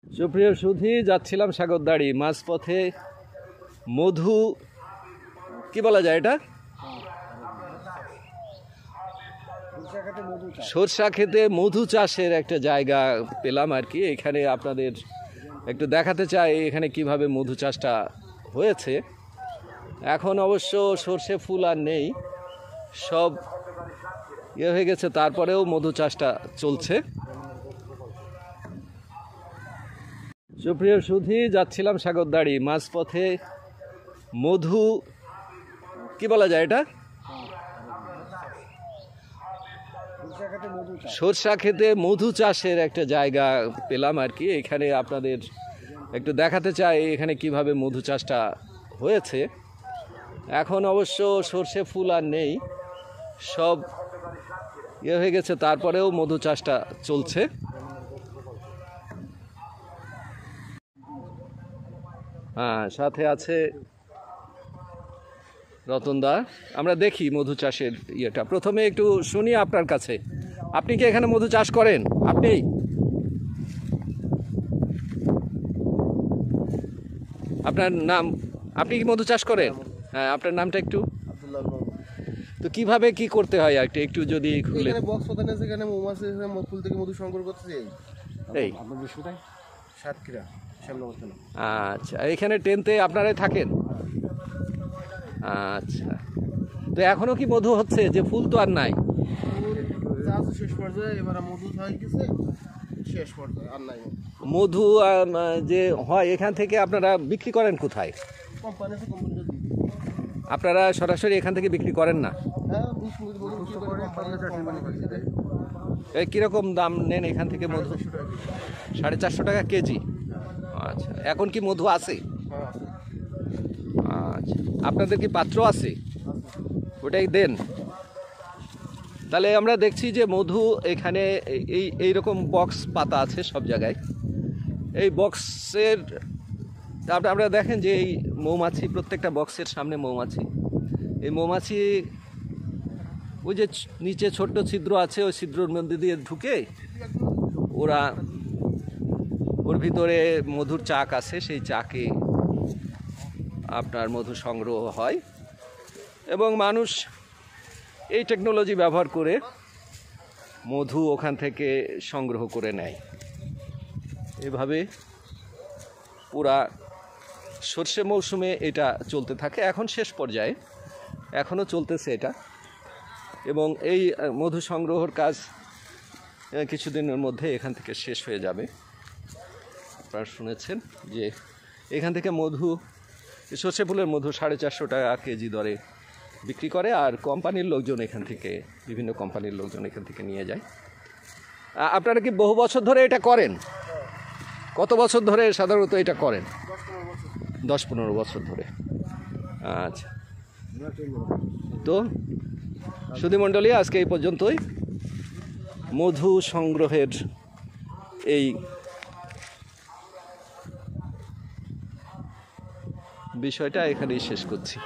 সুপ্রিয় সুধী, যাচ্ছিলাম সাগরদাড়ি, মাঝপথে মধু কি বলা যায় এটা, সরষা খেতে মধু চাষের একটা জায়গা পেলাম আর কি। এখানে আপনাদের একটু দেখাতে চাই এখানে কিভাবে মধু চাষটা হয়েছে। এখন অবশ্য সর্ষে ফুল আর নেই, সব হয়ে গেছে, তারপরেও মধু চাষটা চলছে। সুপ্রিয় সুধী, যাচ্ছিলাম সাগরদাড়ি, মাঝপথে মধু কি বলা যায় এটা, সরষা খেতে মধু চাষের একটা জায়গা পেলাম আর কি। এখানে আপনাদের একটু দেখাতে চাই এখানে কিভাবে মধু চাষটা হয়েছে। এখন অবশ্য সর্ষে ফুল আর নেই, সব হয়ে গেছে, তারপরেও মধু চাষটা চলছে। হ্যাঁ, সাথে আছে রতনদা। আমরা দেখি মধু চাষের ইয়েটা। প্রথমে একটু শুনি আপনার কাছে, আপনি কি এখানে মধু চাষ করেন? আপনি আপনার নাম, আপনি কি মধু চাষ করেন? হ্যাঁ, আপনার নামটা একটু। তো কিভাবে কি করতে হয় একটু একটু যদি খুলে। বক্স প্রধান আছে, এখানে মৌমাছি ফুল থেকে মধু সংগ্রহ করতেছে। এই আপনাদের কোথায়? সাতক্ষীরা শ্যামনগর। আচ্ছা, এখানে টেন্টে আপনারাই থাকেন? আচ্ছা, তো এখনো কি মধু হচ্ছে? যে ফুল তো আর নাই, শেষ পর্যায়ে, এবার মধু হয়ে গেছে শেষ পর্যায়ে, আর নাই মধু। যে হয় এখান থেকে আপনারা বিক্রি করেন কোথায়? কোম্পানিতে। আপনারা সরাসরি এখান থেকে বিক্রি করেন না? এই কীরকম দাম নেন এখান থেকে মধু? 450 টাকা কেজি। আচ্ছা, এখন কি মধু আছে? আচ্ছা, আপনাদের কি পাত্র আছে? ওটাই দেন। তাহলে আমরা দেখছি যে মধু এখানে এইরকম বক্স পাতা আছে সব জায়গায়। এই বক্সের আপনারা দেখেন যে এই মৌমাছি, প্রত্যেকটা বক্সের সামনে মৌমাছি। এই মৌমাছি ওই যে নিচে ছোট্ট ছিদ্র আছে, ওই ছিদ্রর মধ্যে দিয়ে ঢুকে ওর ভিতরে মধুর চাক আছে, সেই চাকে আপনার মধু সংগ্রহ হয় এবং মানুষ এই টেকনোলজি ব্যবহার করে মধু ওখান থেকে সংগ্রহ করে নেয়। এভাবে পুরা সর্ষে মৌসুমে এটা চলতে থাকে। এখন শেষ পর্যায়ে, এখনও চলতেছে এটা, এবং এই মধু সংগ্রহের কাজ কিছুদিনের মধ্যে এখান থেকে শেষ হয়ে যাবে। আপনারা শুনেছেন যে এখান থেকে মধু, সর্ষে ফুলের মধু 450 টাকা কেজি দরে বিক্রি করে, আর কোম্পানির লোকজন এখান থেকে, বিভিন্ন কোম্পানির লোকজন এখান থেকে নিয়ে যায়। আপনারা কি বহু বছর ধরে এটা করেন? কত বছর ধরে সাধারণত এটা করেন? 10-15 বছর ধরে। আচ্ছা, তো সুধীমণ্ডলী, আজকে এই পর্যন্তই। মধু সংগ্রহের এই বিষয়টা এখানেই শেষ করছি।